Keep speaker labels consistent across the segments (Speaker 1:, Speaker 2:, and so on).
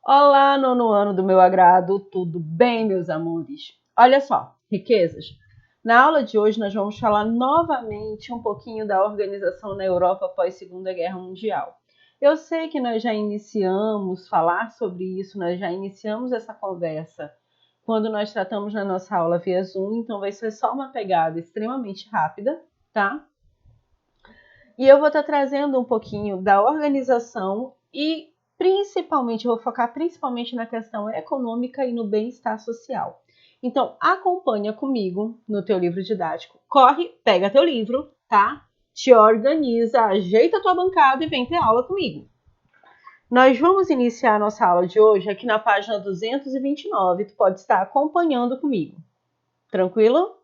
Speaker 1: Olá, nono ano do meu agrado, tudo bem, meus amores? Olha só, riquezas. Na aula de hoje nós vamos falar novamente um pouquinho da organização na Europa após Segunda Guerra Mundial. Eu sei que nós já iniciamos falar sobre isso, nós já iniciamos essa conversa quando nós tratamos na nossa aula via Zoom, então vai ser só uma pegada extremamente rápida, tá? E eu vou estar trazendo um pouquinho da organização e principalmente, eu vou focar principalmente na questão econômica e no bem-estar social. Então, acompanha comigo no teu livro didático. Corre, pega teu livro, tá? Te organiza, ajeita a tua bancada e vem ter aula comigo. Nós vamos iniciar a nossa aula de hoje aqui na página 229. Tu pode estar acompanhando comigo. Tranquilo?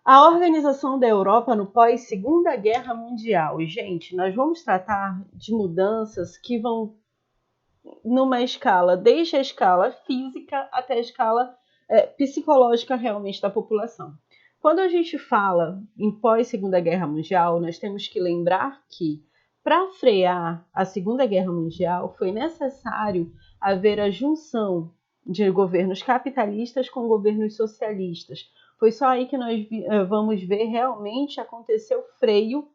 Speaker 1: A organização da Europa no pós-Segunda Guerra Mundial. Gente, nós vamos tratar de mudanças que vão numa escala, desde a escala física até a escala psicológica realmente da população. Quando a gente fala em pós-Segunda Guerra Mundial, nós temos que lembrar que para frear a Segunda Guerra Mundial foi necessário haver a junção de governos capitalistas com governos socialistas. Foi só aí que nós vamos ver realmente acontecer o freio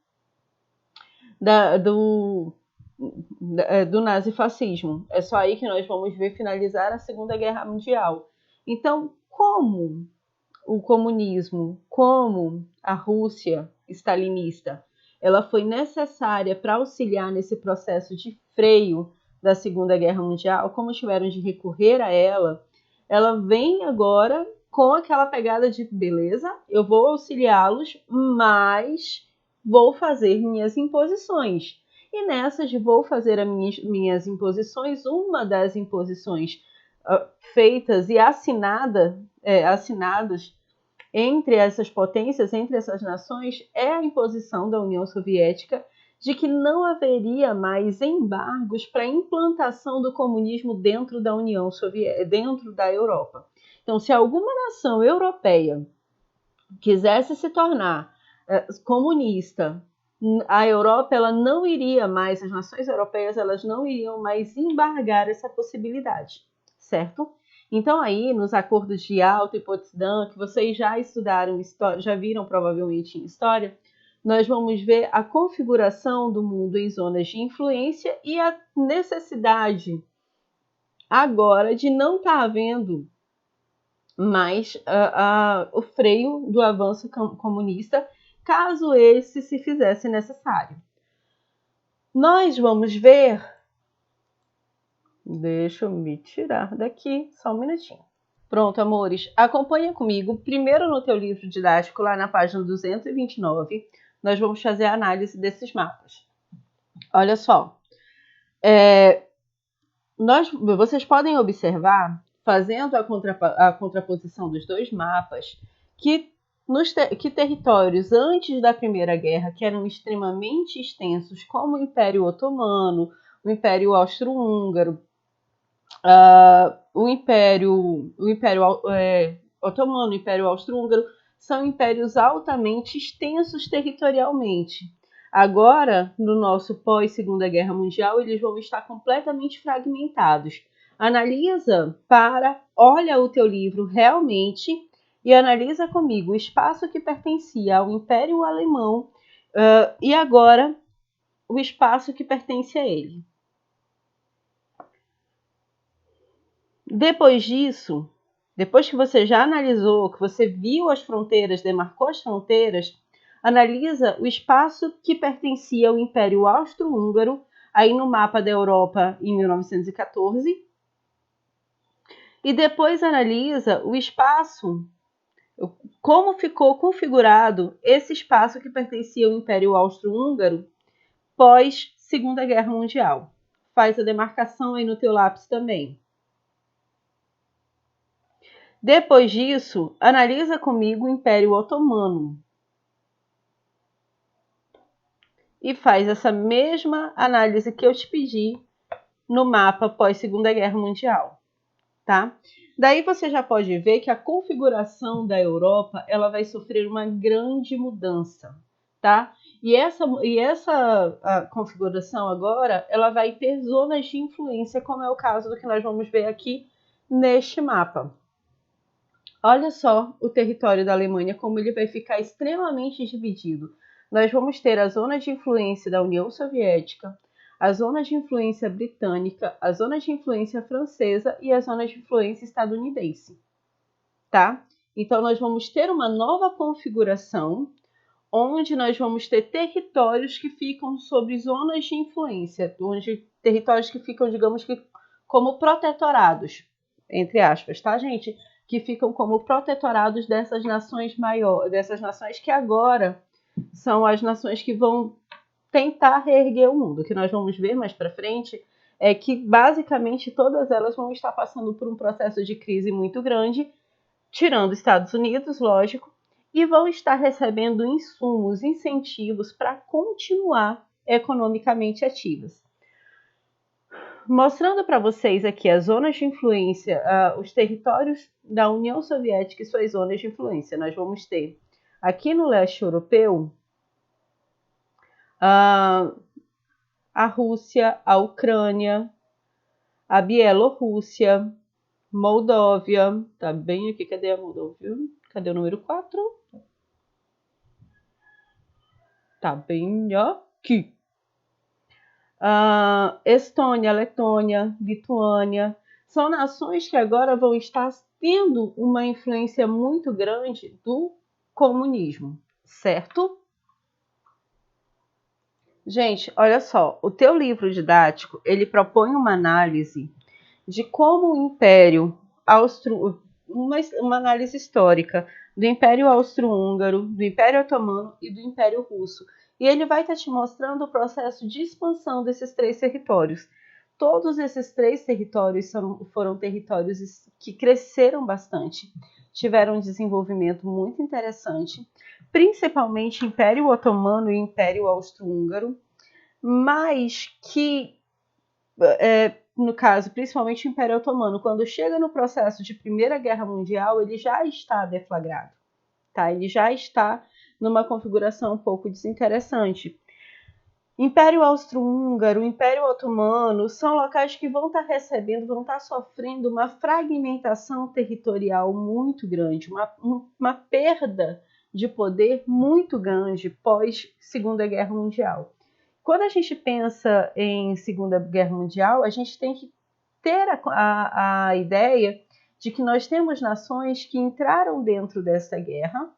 Speaker 1: do nazifascismo. É só aí que nós vamos ver finalizar a Segunda Guerra Mundial. Então, como o comunismo, como a Rússia stalinista, ela foi necessária para auxiliar nesse processo de freio da Segunda Guerra Mundial, como tiveram de recorrer a ela vem agora com aquela pegada de beleza, eu vou auxiliá-los, mas vou fazer minhas imposições. E nessa de vou fazer as minhas imposições, uma das imposições feitas e assinadas entre essas potências, entre essas nações, é a imposição da União Soviética de que não haveria mais embargos para a implantação do comunismo dentro da União Soviética, dentro da Europa. Então, se alguma nação europeia quisesse se tornar comunista, a Europa ela não iria mais, as nações europeias elas não iriam mais embargar essa possibilidade, certo? Então aí, nos acordos de Yalta e Potsdam, que vocês já estudaram, já viram provavelmente em história, nós vamos ver a configuração do mundo em zonas de influência e a necessidade agora de não estar havendo mais o freio do avanço comunista, caso esse se fizesse necessário. Nós vamos ver... Deixa eu me tirar daqui, só um minutinho. Pronto, amores, acompanha comigo. Primeiro no teu livro didático, lá na página 229, nós vamos fazer a análise desses mapas. Olha só, vocês podem observar, fazendo a contraposição dos dois mapas, que territórios antes da Primeira Guerra, que eram extremamente extensos, como o Império Otomano, o Império Austro-Húngaro, o Império Otomano, o Império Austro-Húngaro, são impérios altamente extensos territorialmente. Agora, no nosso pós-Segunda Guerra Mundial, eles vão estar completamente fragmentados. Olha o teu livro realmente e analisa comigo o espaço que pertencia ao Império Alemão e agora o espaço que pertence a ele. Depois disso, depois que você já analisou, que você viu as fronteiras, demarcou as fronteiras, analisa o espaço que pertencia ao Império Austro-Húngaro, aí no mapa da Europa em 1914, e depois analisa o espaço, como ficou configurado esse espaço que pertencia ao Império Austro-Húngaro pós Segunda Guerra Mundial. Faz a demarcação aí no teu lápis também. Depois disso, analisa comigo o Império Otomano. E faz essa mesma análise que eu te pedi no mapa pós-Segunda Guerra Mundial, tá? Daí você já pode ver que a configuração da Europa ela vai sofrer uma grande mudança, tá? E essa a configuração agora, ela vai ter zonas de influência, como é o caso do que nós vamos ver aqui neste mapa. Olha só o território da Alemanha, como ele vai ficar extremamente dividido. Nós vamos ter a zona de influência da União Soviética, a zona de influência britânica, a zona de influência francesa e a zona de influência estadunidense, tá? Então, nós vamos ter uma nova configuração, onde nós vamos ter territórios que ficam sobre zonas de influência, territórios que ficam, digamos que, como protetorados, entre aspas, tá, gente? Que ficam como protetorados dessas nações maiores, dessas nações que agora são as nações que vão tentar reerguer o mundo. O que nós vamos ver mais para frente é que, basicamente, todas elas vão estar passando por um processo de crise muito grande, tirando os Estados Unidos, lógico, e vão estar recebendo insumos, incentivos para continuar economicamente ativas. Mostrando para vocês aqui as zonas de influência, os territórios da União Soviética e suas zonas de influência. Nós vamos ter aqui no leste europeu a Rússia, a Ucrânia, a Bielorrússia, Moldóvia, tá bem aqui, cadê a Moldóvia? Cadê o número 4? Tá bem aqui. Estônia, Letônia, Lituânia, são nações que agora vão estar tendo uma influência muito grande do comunismo, certo? Gente, olha só, o teu livro didático, ele propõe uma análise de como o Império uma análise histórica do Império Austro-Húngaro, do Império Otomano e do Império Russo. E ele vai estar te mostrando o processo de expansão desses três territórios. Todos esses três territórios foram territórios que cresceram bastante, tiveram um desenvolvimento muito interessante, principalmente o Império Otomano e o Império Austro-Húngaro, mas que, no caso, principalmente o Império Otomano, quando chega no processo de Primeira Guerra Mundial, ele já está deflagrado, tá? Ele já está numa configuração um pouco desinteressante. Império Austro-Húngaro, Império Otomano são locais que vão estar sofrendo uma fragmentação territorial muito grande, uma perda de poder muito grande pós Segunda Guerra Mundial. Quando a gente pensa em Segunda Guerra Mundial, a gente tem que ter a ideia de que nós temos nações que entraram dentro dessa guerra,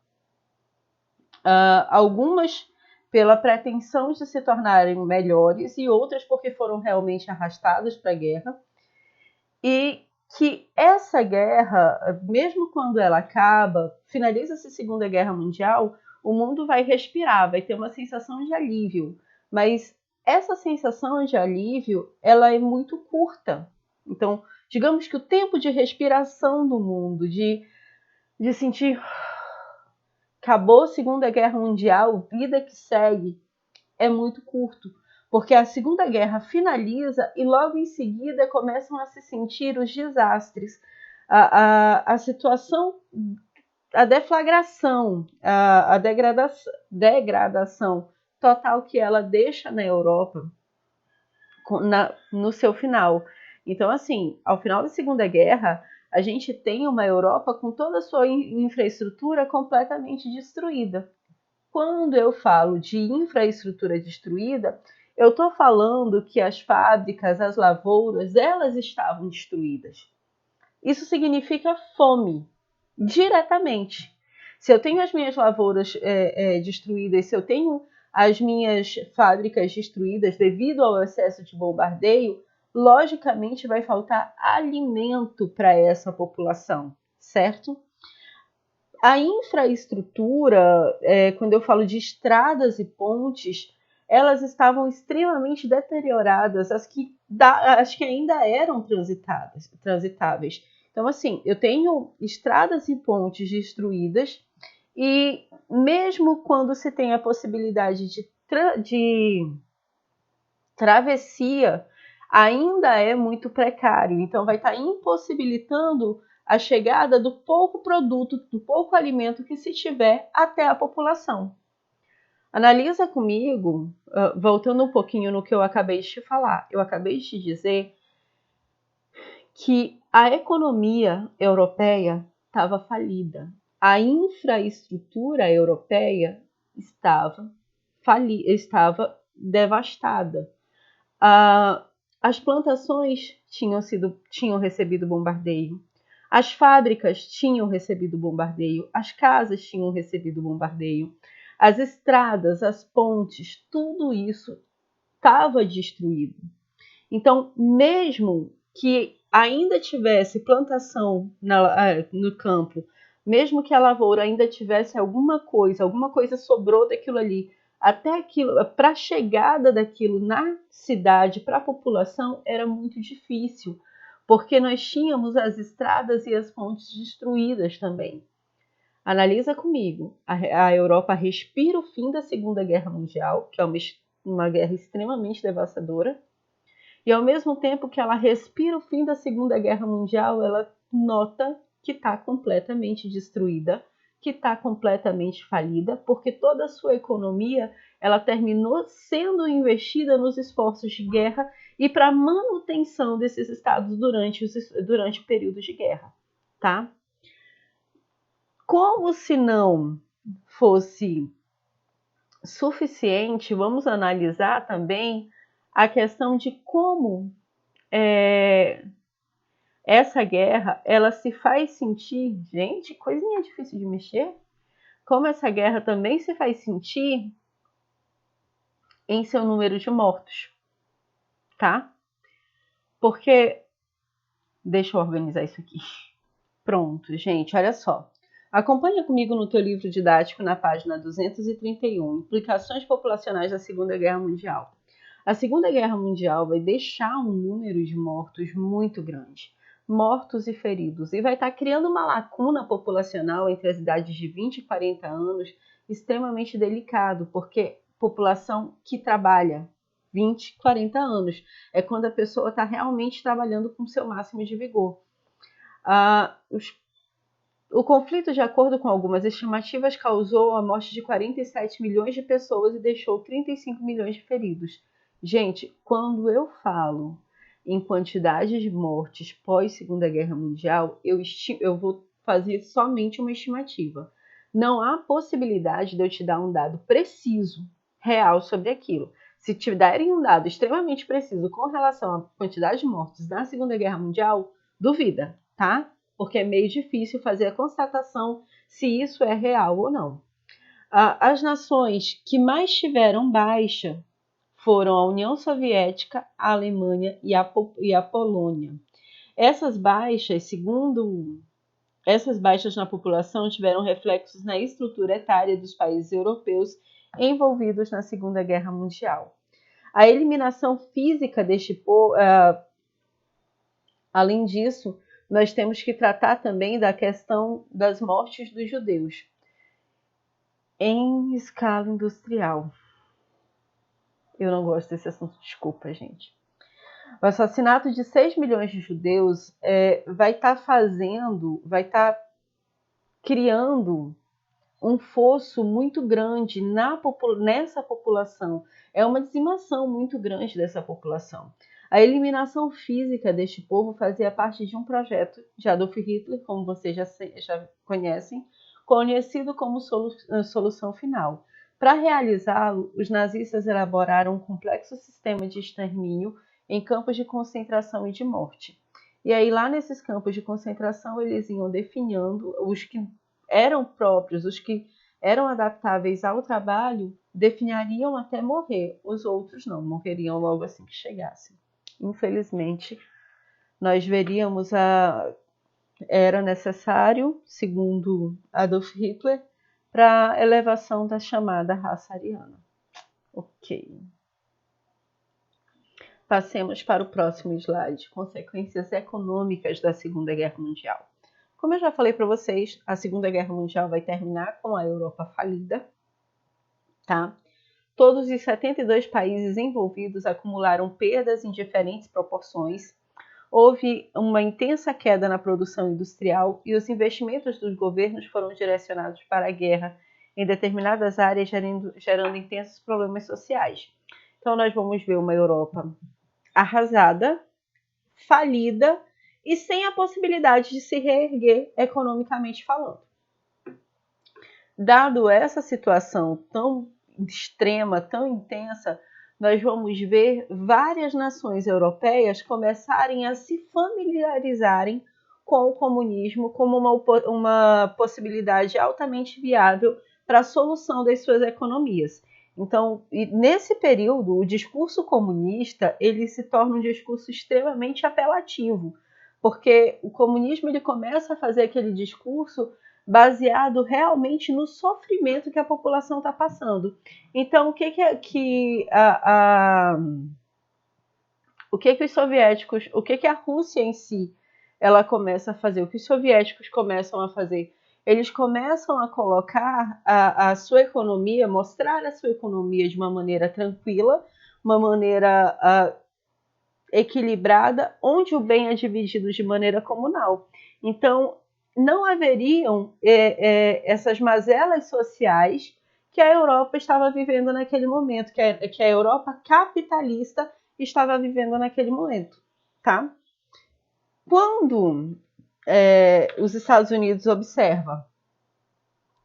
Speaker 1: algumas pela pretensão de se tornarem melhores e outras porque foram realmente arrastadas para a guerra, e que essa guerra, mesmo quando ela acaba, finaliza-se a Segunda Guerra Mundial, o mundo vai respirar, vai ter uma sensação de alívio, mas essa sensação de alívio, ela é muito curta. Então, digamos que o tempo de respiração do mundo, de sentir acabou a Segunda Guerra Mundial, vida que segue, é muito curto, porque a Segunda Guerra finaliza e logo em seguida começam a se sentir os desastres, a situação, a deflagração, a degradação total que ela deixa na Europa no seu final. Então, assim, ao final da Segunda Guerra, a gente tem uma Europa com toda a sua infraestrutura completamente destruída. Quando eu falo de infraestrutura destruída, eu estou falando que as fábricas, as lavouras, elas estavam destruídas. Isso significa fome, diretamente. Se eu tenho as minhas lavouras destruídas, se eu tenho as minhas fábricas destruídas devido ao excesso de bombardeio, logicamente vai faltar alimento para essa população, certo? A infraestrutura, quando eu falo de estradas e pontes, elas estavam extremamente deterioradas, as que ainda eram transitáveis. Então, assim, eu tenho estradas e pontes destruídas, e mesmo quando se tem a possibilidade de travessia, ainda é muito precário. Então, vai estar impossibilitando a chegada do pouco produto, do pouco alimento que se tiver até a população. Analisa comigo, voltando um pouquinho no que eu acabei de te falar. Eu acabei de te dizer que a economia europeia estava falida. A infraestrutura europeia estava devastada. As plantações tinham recebido bombardeio. As fábricas tinham recebido bombardeio. As casas tinham recebido bombardeio. As estradas, as pontes, tudo isso estava destruído. Então, mesmo que ainda tivesse plantação no campo, mesmo que a lavoura ainda tivesse alguma coisa sobrou daquilo ali, até aquilo, para a chegada daquilo na cidade, para a população, era muito difícil, porque nós tínhamos as estradas e as pontes destruídas também. Analisa comigo, a Europa respira o fim da Segunda Guerra Mundial, que é uma guerra extremamente devastadora, e ao mesmo tempo que ela respira o fim da Segunda Guerra Mundial, ela nota que está completamente destruída, que está completamente falida, porque toda a sua economia ela terminou sendo investida nos esforços de guerra e para manutenção desses estados durante o período de guerra, tá? Como se não fosse suficiente, vamos analisar também a questão de como essa guerra, ela se faz sentir, gente, coisinha difícil de mexer, como essa guerra também se faz sentir em seu número de mortos, tá? Porque, deixa eu organizar isso aqui. Pronto, gente, olha só. Acompanha comigo no teu livro didático na página 231, Implicações Populacionais da Segunda Guerra Mundial. A Segunda Guerra Mundial vai deixar um número de mortos muito grande. Mortos e feridos. E vai estar criando uma lacuna populacional entre as idades de 20 e 40 anos extremamente delicado, porque população que trabalha 20, 40 anos é quando a pessoa está realmente trabalhando com seu máximo de vigor. O conflito, de acordo com algumas estimativas, causou a morte de 47 milhões de pessoas e deixou 35 milhões de feridos. Gente, quando eu falo em quantidade de mortes pós-Segunda Guerra Mundial, eu vou fazer somente uma estimativa. Não há possibilidade de eu te dar um dado preciso, real sobre aquilo. Se te derem um dado extremamente preciso com relação à quantidade de mortes na Segunda Guerra Mundial, duvida, tá? Porque é meio difícil fazer a constatação se isso é real ou não. As nações que mais tiveram baixa foram a União Soviética, a Alemanha e a Polônia. Essas baixas na população tiveram reflexos na estrutura etária dos países europeus envolvidos na Segunda Guerra Mundial. A eliminação física deste povo, além disso, nós temos que tratar também da questão das mortes dos judeus em escala industrial. Eu não gosto desse assunto, desculpa, gente. O assassinato de 6 milhões de judeus vai estar criando um fosso muito grande nessa população. É uma dizimação muito grande dessa população. A eliminação física deste povo fazia parte de um projeto de Adolf Hitler, como vocês já conhecem, conhecido como Solução Final. Para realizá-lo, os nazistas elaboraram um complexo sistema de extermínio em campos de concentração e de morte. E aí, lá nesses campos de concentração, eles iam definindo os que eram próprios, os que eram adaptáveis ao trabalho, definhariam até morrer. Os outros não, morreriam logo assim que chegassem. Infelizmente, nós veríamos era necessário, segundo Adolf Hitler, para a elevação da chamada raça ariana. Ok. Passemos para o próximo slide, consequências econômicas da Segunda Guerra Mundial. Como eu já falei para vocês, a Segunda Guerra Mundial vai terminar com a Europa falida, tá? Todos os 72 países envolvidos acumularam perdas em diferentes proporções. Houve uma intensa queda na produção industrial e os investimentos dos governos foram direcionados para a guerra em determinadas áreas, gerando intensos problemas sociais. Então, nós vamos ver uma Europa arrasada, falida e sem a possibilidade de se reerguer economicamente falando. Dado essa situação tão extrema, tão intensa, nós vamos ver várias nações europeias começarem a se familiarizarem com o comunismo como uma possibilidade altamente viável para a solução das suas economias. Então, nesse período, o discurso comunista ele se torna um discurso extremamente apelativo, porque o comunismo ele começa a fazer aquele discurso baseado realmente no sofrimento que a população está passando. Então, o que os soviéticos, o que a Rússia em si, ela começa a fazer? O que os soviéticos começam a fazer? Eles começam a colocar a sua economia, mostrar a sua economia de uma maneira tranquila, uma maneira equilibrada, onde o bem é dividido de maneira comunal. Então, não haveriam essas mazelas sociais que a Europa estava vivendo naquele momento, que a Europa capitalista estava vivendo naquele momento, tá? Quando os Estados Unidos observam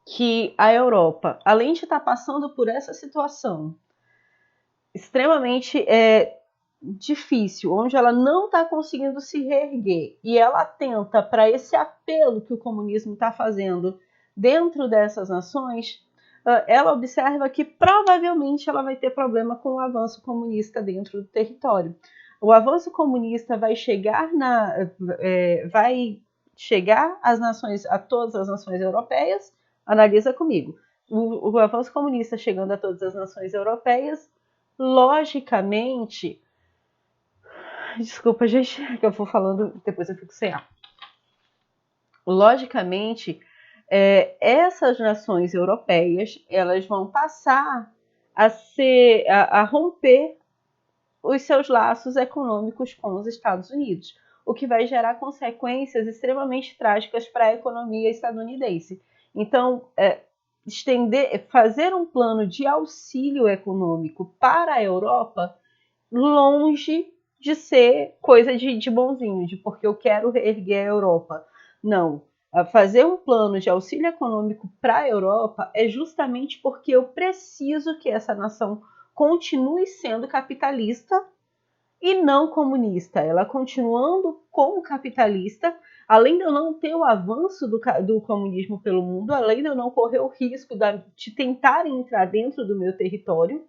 Speaker 1: que a Europa, além de estar passando por essa situação extremamente difícil, onde ela não está conseguindo se reerguer e ela atenta para esse apelo que o comunismo está fazendo dentro dessas nações, ela observa que provavelmente ela vai ter problema com o avanço comunista dentro do território. O avanço comunista vai chegar às nações, a todas as nações europeias. Analisa comigo. O avanço comunista chegando a todas as nações europeias, logicamente. Desculpa, gente, que eu vou falando, depois eu fico sem ar. Logicamente, essas nações europeias, elas vão passar a romper os seus laços econômicos com os Estados Unidos, o que vai gerar consequências extremamente trágicas para a economia estadunidense. Então, fazer um plano de auxílio econômico para a Europa, longe de ser coisa de bonzinho, de porque eu quero erguer a Europa. Não. Fazer um plano de auxílio econômico para a Europa é justamente porque eu preciso que essa nação continue sendo capitalista e não comunista. Ela continuando como capitalista, além de eu não ter o avanço do comunismo pelo mundo, além de eu não correr o risco de tentarem entrar dentro do meu território,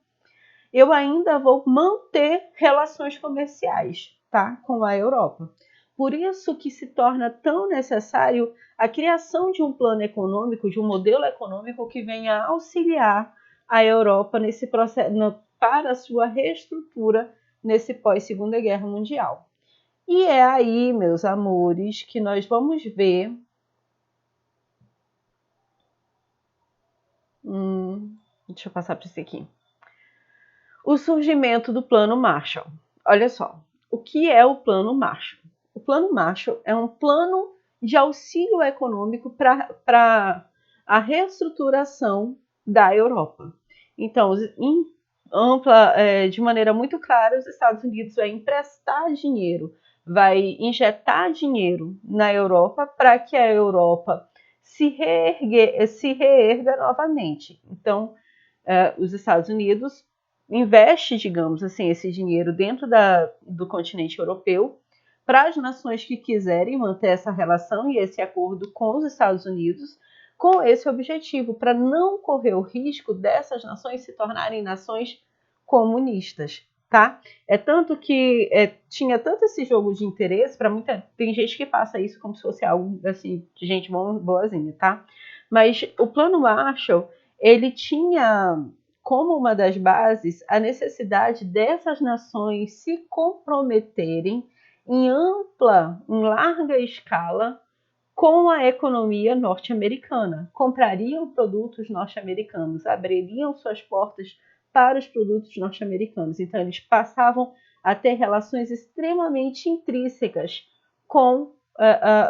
Speaker 1: eu ainda vou manter relações comerciais, tá, com a Europa. Por isso que se torna tão necessário a criação de um plano econômico, de um modelo econômico que venha auxiliar a Europa nesse processo, para a sua reestrutura nesse pós-Segunda Guerra Mundial. E é aí, meus amores, que nós vamos ver deixa eu passar para esse aqui. O surgimento do Plano Marshall. Olha só, o que é o Plano Marshall? O Plano Marshall é um plano de auxílio econômico para a reestruturação da Europa. Então, de maneira muito clara, os Estados Unidos vai emprestar dinheiro, vai injetar dinheiro na Europa para que a Europa se reerga novamente. Então, os Estados Unidos investe, digamos assim, esse dinheiro dentro do continente europeu para as nações que quiserem manter essa relação e esse acordo com os Estados Unidos, com esse objetivo, para não correr o risco dessas nações se tornarem nações comunistas, tá? É tanto que tinha tanto esse jogo de interesse para tem gente que passa isso como se fosse algo assim de gente boazinha, tá? Mas o Plano Marshall, ele tinha como uma das bases a necessidade dessas nações se comprometerem em larga escala com a economia norte-americana. Comprariam produtos norte-americanos, abririam suas portas para os produtos norte-americanos. Então, eles passavam a ter relações extremamente intrínsecas com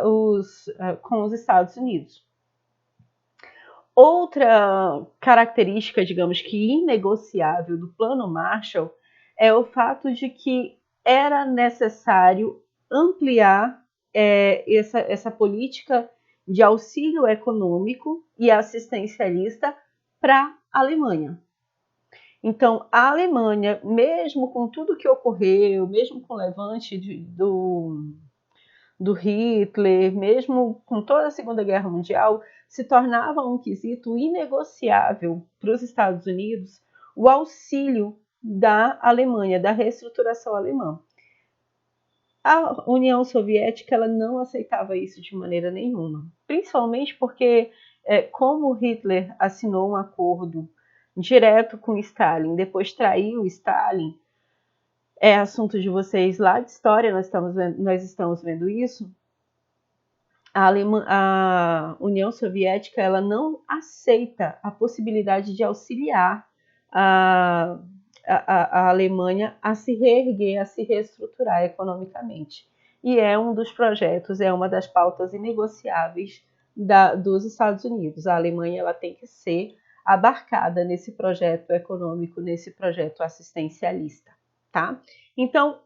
Speaker 1: os Estados Unidos. Outra característica, digamos que inegociável do Plano Marshall é o fato de que era necessário ampliar essa política de auxílio econômico e assistencialista para a Alemanha. Então, a Alemanha, mesmo com tudo que ocorreu, mesmo com o levante do Hitler, mesmo com toda a Segunda Guerra Mundial, se tornava um quesito inegociável para os Estados Unidos o auxílio da Alemanha, da reestruturação alemã. A União Soviética ela não aceitava isso de maneira nenhuma, principalmente porque, como Hitler assinou um acordo direto com Stalin, depois traiu Stalin, é assunto de vocês lá de história, nós estamos vendo isso. A União Soviética ela não aceita a possibilidade de auxiliar a Alemanha a se reerguer, a se reestruturar economicamente. E é um dos projetos, é uma das pautas inegociáveis dos Estados Unidos. A Alemanha ela tem que ser abarcada nesse projeto econômico, nesse projeto assistencialista, tá? Então,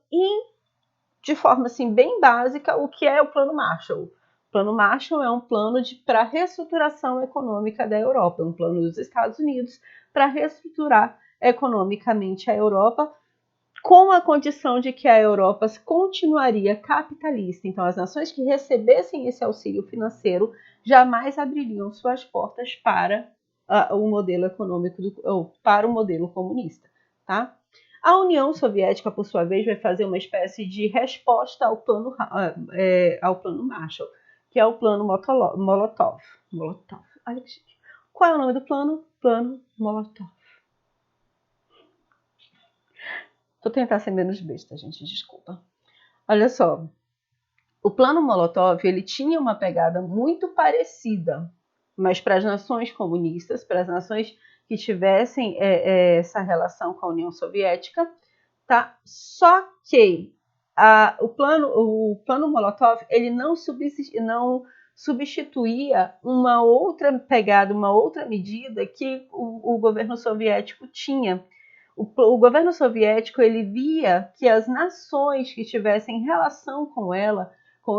Speaker 1: de forma assim, bem básica, o que é o Plano Marshall? O Plano Marshall é um plano para reestruturação econômica da Europa, um plano dos Estados Unidos para reestruturar economicamente a Europa, com a condição de que a Europa continuaria capitalista. Então, as nações que recebessem esse auxílio financeiro jamais abririam suas portas para o modelo econômico, para o modelo comunista, tá? A União Soviética, por sua vez, vai fazer uma espécie de resposta ao plano Marshall, que é o plano Molotov. Olha que chique. Qual é o nome do plano? Plano Molotov. Vou tentar ser menos besta, gente, desculpa. Olha só, o plano Molotov ele tinha uma pegada muito parecida, mas para as nações comunistas, para as nações que tivessem essa relação com a União Soviética, tá? Só que o plano Molotov ele não substituía uma outra pegada, uma outra medida que o governo soviético tinha. O governo soviético ele via que as nações que tivessem relação com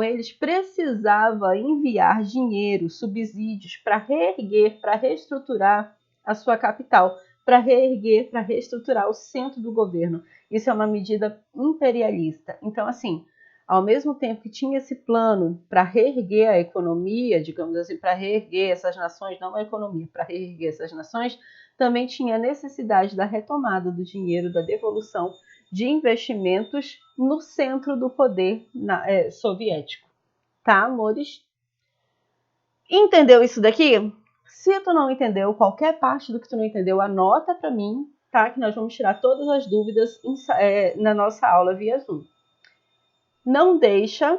Speaker 1: eles, precisava enviar dinheiro, subsídios para reerguer, para reestruturar a sua capital, para reerguer, para reestruturar o centro do governo. Isso é uma medida imperialista. Então, assim, ao mesmo tempo que tinha esse plano para reerguer a economia, digamos assim, para reerguer essas nações, não a economia, para reerguer essas nações, também tinha a necessidade da retomada do dinheiro, da devolução de investimentos no centro do poder soviético. Tá, amores? Entendeu isso daqui? Se tu não entendeu, qualquer parte do que tu não entendeu, anota para mim, tá? Que nós vamos tirar todas as dúvidas na nossa aula via Zoom. Não deixa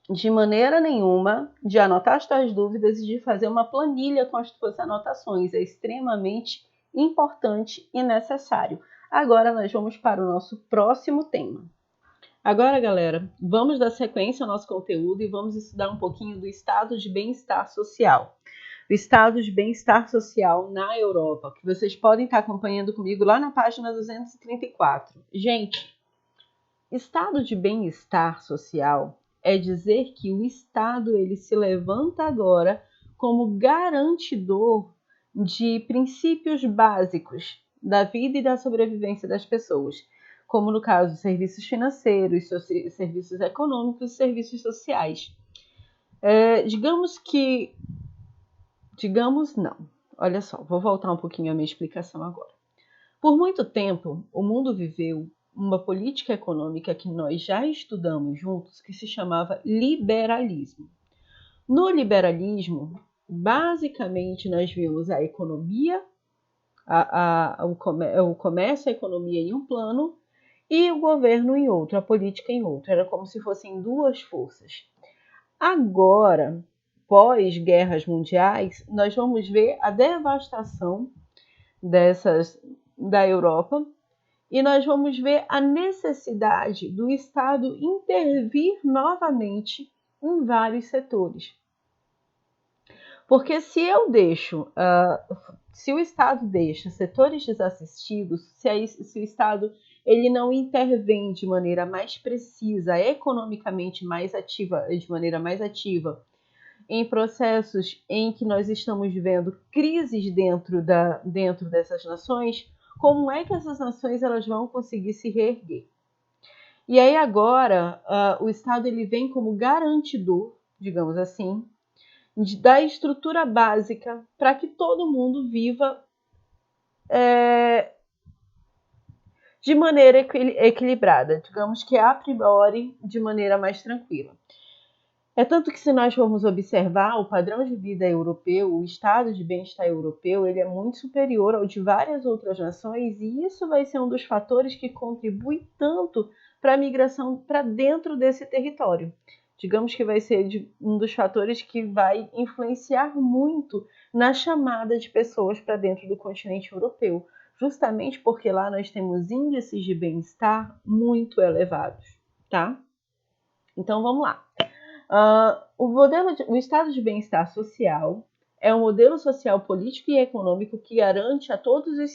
Speaker 1: de maneira nenhuma de anotar as tuas dúvidas e de fazer uma planilha com as tuas anotações. É extremamente importante e necessário. Agora nós vamos para o nosso próximo tema. Agora, galera, vamos dar sequência ao nosso conteúdo e vamos estudar um pouquinho do estado de bem-estar social. O estado de bem-estar social na Europa, que vocês podem estar acompanhando comigo lá na página 234. Gente, estado de bem-estar social é dizer que o Estado ele se levanta agora como garantidor de princípios básicos da vida e da sobrevivência das pessoas, como no caso de serviços financeiros, serviços econômicos e serviços sociais. Digamos não. Olha só, vou voltar um pouquinho à minha explicação agora. Por muito tempo, o mundo viveu uma política econômica que nós já estudamos juntos, que se chamava liberalismo. No liberalismo, basicamente, nós vimos a economia, o comércio, a economia em um plano e o governo em outro, a política em outro. Era como se fossem duas forças. Agora, pós-guerras mundiais, nós vamos ver a devastação da Europa e nós vamos ver a necessidade do Estado intervir novamente em vários setores. Porque se se o Estado deixa setores desassistidos, se o Estado ele não intervém de maneira mais precisa, economicamente mais ativa, de maneira mais ativa, em processos em que nós estamos vendo crises dentro dessas nações, como é que essas nações elas vão conseguir se reerguer? E aí agora o Estado ele vem como garantidor, digamos assim, da estrutura básica para que todo mundo viva de maneira equilibrada, digamos que a priori de maneira mais tranquila. É tanto que se nós formos observar o padrão de vida europeu, o estado de bem-estar europeu, ele é muito superior ao de várias outras nações e isso vai ser um dos fatores que contribui tanto para a migração para dentro desse território. Digamos que vai ser um dos fatores que vai influenciar muito na chamada de pessoas para dentro do continente europeu, justamente porque lá nós temos índices de bem-estar muito elevados, tá? Então vamos lá. O estado de bem-estar social é um modelo social, político e econômico que garante a todos os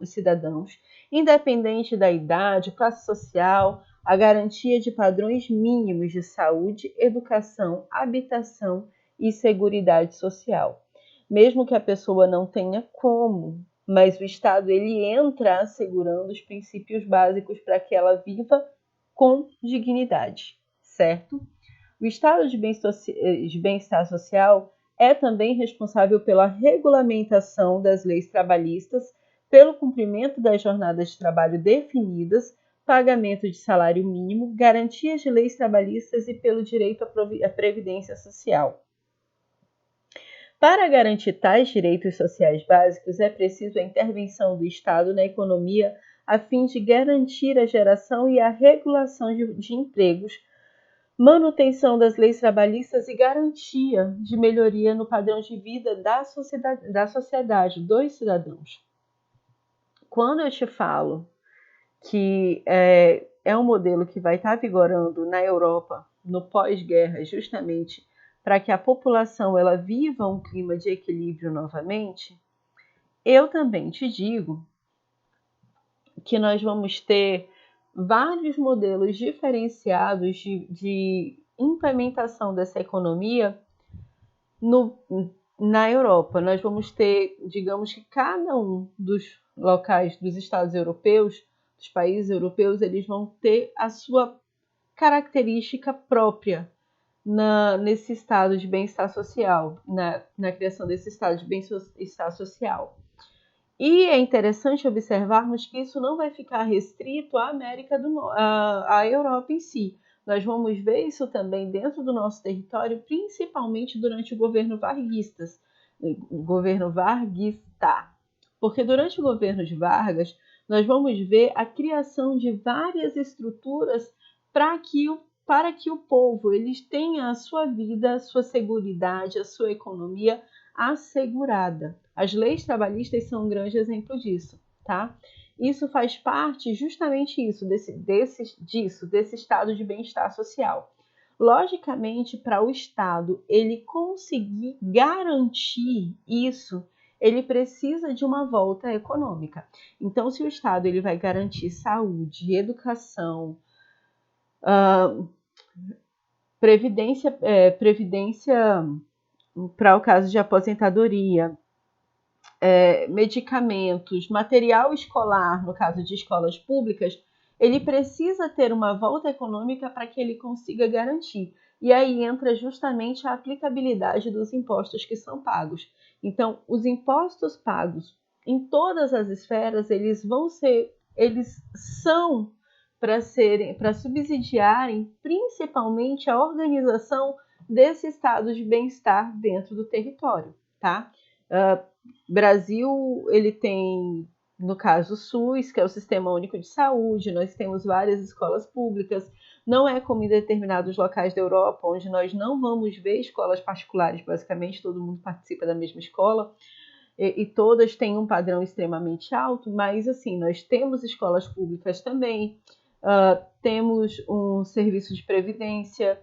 Speaker 1: cidadãos, independente da idade, classe social, a garantia de padrões mínimos de saúde, educação, habitação e seguridade social. Mesmo que a pessoa não tenha como, mas o Estado ele entra assegurando os princípios básicos para que ela viva com dignidade, certo? O estado de bem-estar social é também responsável pela regulamentação das leis trabalhistas, pelo cumprimento das jornadas de trabalho definidas, pagamento de salário mínimo, garantias de leis trabalhistas e pelo direito à previdência social. Para garantir tais direitos sociais básicos, é preciso a intervenção do Estado na economia a fim de garantir a geração e a regulação de empregos, manutenção das leis trabalhistas e garantia de melhoria no padrão de vida da sociedade dos cidadãos. Quando eu te falo que é um modelo que vai estar vigorando na Europa no pós-guerra, justamente para que a população ela viva um clima de equilíbrio novamente, eu também te digo que nós vamos ter vários modelos diferenciados de implementação dessa economia na Europa. Nós vamos ter, digamos que cada um dos locais dos estados europeus, dos países europeus, eles vão ter a sua característica própria nesse estado de bem-estar social, na criação desse estado de bem-estar social. E é interessante observarmos que isso não vai ficar restrito à à Europa em si. Nós vamos ver isso também dentro do nosso território, principalmente durante o governo varguista. Porque durante o governo de Vargas, nós vamos ver a criação de várias estruturas para que o povo eles tenha a sua vida, a sua seguridade, a sua economia assegurada. As leis trabalhistas são um grande exemplo disso, tá? Isso faz parte justamente desse estado de bem-estar social. Logicamente, para o Estado ele conseguir garantir isso, ele precisa de uma volta econômica. Então, se o Estado ele vai garantir saúde, educação, previdência para o caso de aposentadoria, medicamentos, material escolar, no caso de escolas públicas, ele precisa ter uma volta econômica para que ele consiga garantir. E aí entra justamente a aplicabilidade dos impostos que são pagos. Então, os impostos pagos em todas as esferas, eles são para subsidiarem principalmente a organização desse estado de bem-estar dentro do território, tá? Brasil, ele tem, no caso, o SUS, que é o Sistema Único de Saúde, nós temos várias escolas públicas, não é como em determinados locais da Europa, onde nós não vamos ver escolas particulares, basicamente todo mundo participa da mesma escola, e todas têm um padrão extremamente alto, mas assim, nós temos escolas públicas também, temos um serviço de previdência,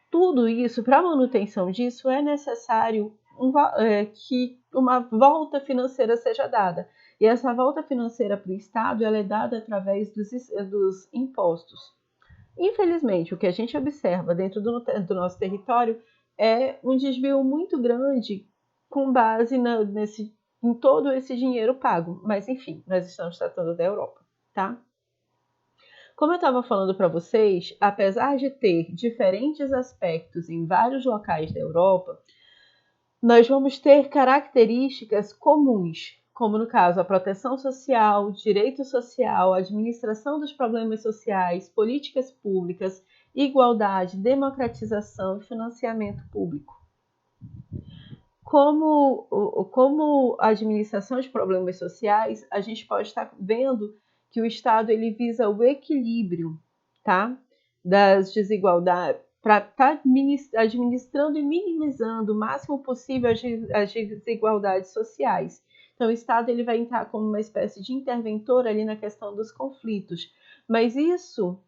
Speaker 1: tudo isso, para a manutenção disso, é necessário que uma volta financeira seja dada. E essa volta financeira para o Estado ela é dada através dos impostos. Infelizmente, o que a gente observa dentro do nosso território é um desvio muito grande com base em todo esse dinheiro pago. Mas, enfim, nós estamos tratando da Europa, tá? Como eu estava falando para vocês, apesar de ter diferentes aspectos em vários locais da Europa, nós vamos ter características comuns, como no caso a proteção social, direito social, administração dos problemas sociais, políticas públicas, igualdade, democratização e financiamento público. Como a administração de problemas sociais, a gente pode estar vendo que o Estado ele visa o equilíbrio, tá, das desigualdades, para estar administrando e minimizando o máximo possível as desigualdades sociais. Então, o Estado ele vai entrar como uma espécie de interventor ali na questão dos conflitos, mas isso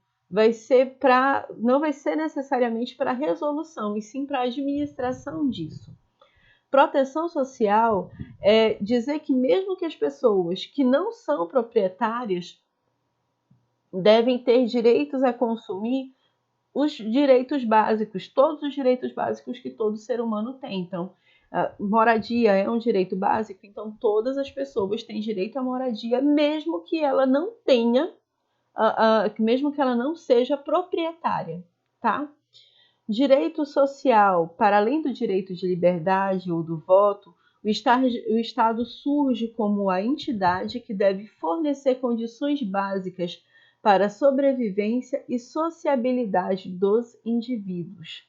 Speaker 1: não vai ser necessariamente para a resolução, e sim para a administração disso. Proteção social é dizer que mesmo que as pessoas que não são proprietárias devem ter direitos a consumir os direitos básicos, todos os direitos básicos que todo ser humano tem. Então, moradia é um direito básico, então todas as pessoas têm direito à moradia, mesmo que ela não tenha, mesmo que ela não seja proprietária, tá? Direito social, para além do direito de liberdade ou do voto, o Estado surge como a entidade que deve fornecer condições básicas para a sobrevivência e sociabilidade dos indivíduos.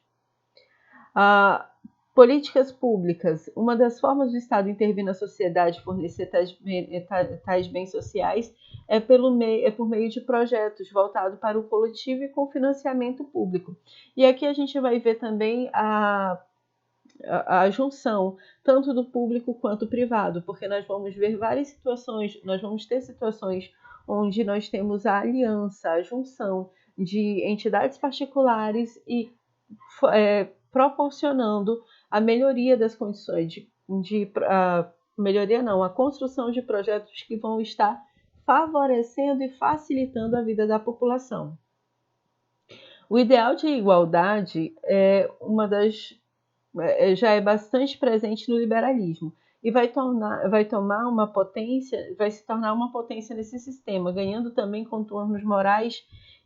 Speaker 1: Políticas públicas. Uma das formas do Estado intervir na sociedade e fornecer tais bens sociais é por meio de projetos voltados para o coletivo e com financiamento público. E aqui a gente vai ver também a junção, tanto do público quanto do privado, porque nós vamos ver várias situações, nós vamos ter situações onde nós temos a aliança, a junção de entidades particulares e proporcionando a melhoria das condições a construção de projetos que vão estar favorecendo e facilitando a vida da população. O ideal de igualdade já é bastante presente no liberalismo e vai se tornar uma potência nesse sistema, ganhando também contornos morais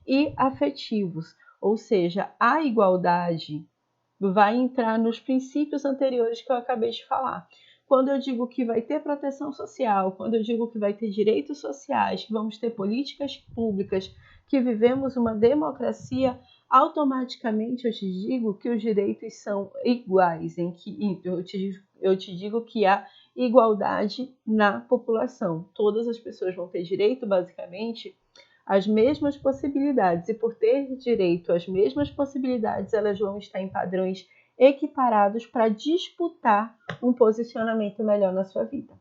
Speaker 1: e afetivos, ou seja, a igualdade vai entrar nos princípios anteriores que eu acabei de falar. Quando eu digo que vai ter proteção social, quando eu digo que vai ter direitos sociais, que vamos ter políticas públicas, que vivemos uma democracia, automaticamente eu te digo que os direitos são iguais, eu te digo que há igualdade na população. Todas as pessoas vão ter direito, basicamente, as mesmas possibilidades, e por ter direito às mesmas possibilidades, elas vão estar em padrões equiparados para disputar um posicionamento melhor na sua vida,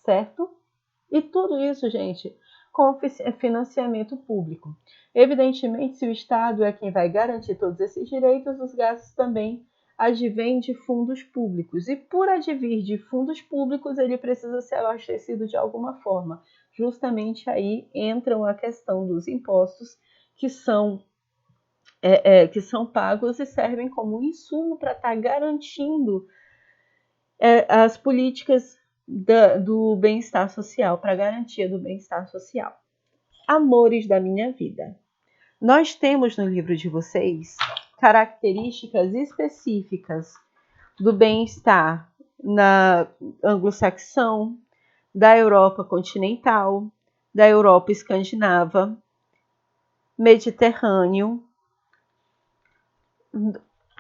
Speaker 1: certo? E tudo isso, gente, com financiamento público. Evidentemente, se o Estado é quem vai garantir todos esses direitos, os gastos também advêm de fundos públicos. E por advir de fundos públicos, ele precisa ser abastecido de alguma forma. Justamente aí entram a questão dos impostos que são pagos e servem como insumo para estar garantindo as políticas do bem-estar social, para a garantia do bem-estar social. Amores da minha vida. Nós temos no livro de vocês características específicas do bem-estar na anglo-saxão, da Europa continental, da Europa escandinava, Mediterrâneo,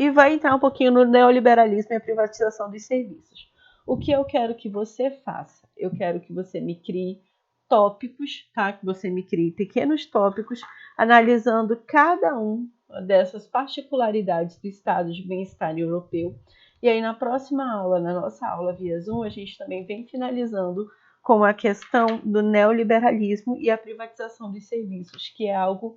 Speaker 1: e vai entrar um pouquinho no neoliberalismo e a privatização dos serviços. O que eu quero que você faça? Eu quero que você me crie tópicos, tá? Que você me crie pequenos tópicos, analisando cada um dessas particularidades do estado de bem-estar europeu. E aí na próxima aula, na nossa aula via Zoom, a gente também vem finalizando com a questão do neoliberalismo e a privatização dos serviços, que é algo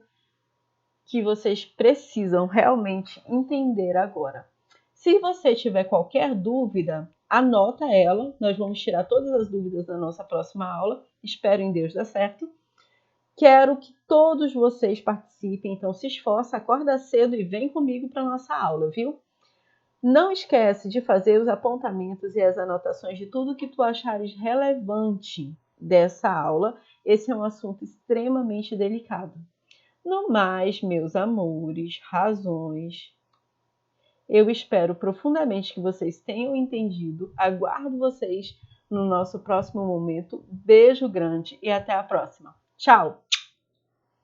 Speaker 1: que vocês precisam realmente entender agora. Se você tiver qualquer dúvida, anota ela. Nós vamos tirar todas as dúvidas da nossa próxima aula. Espero em Deus dar certo. Quero que todos vocês participem, então se esforça, acorda cedo e vem comigo para a nossa aula, viu? Não esquece de fazer os apontamentos e as anotações de tudo que tu achares relevante dessa aula. Esse é um assunto extremamente delicado. No mais, meus amores, razões, eu espero profundamente que vocês tenham entendido. Aguardo vocês no nosso próximo momento. Beijo grande e até a próxima. Tchau!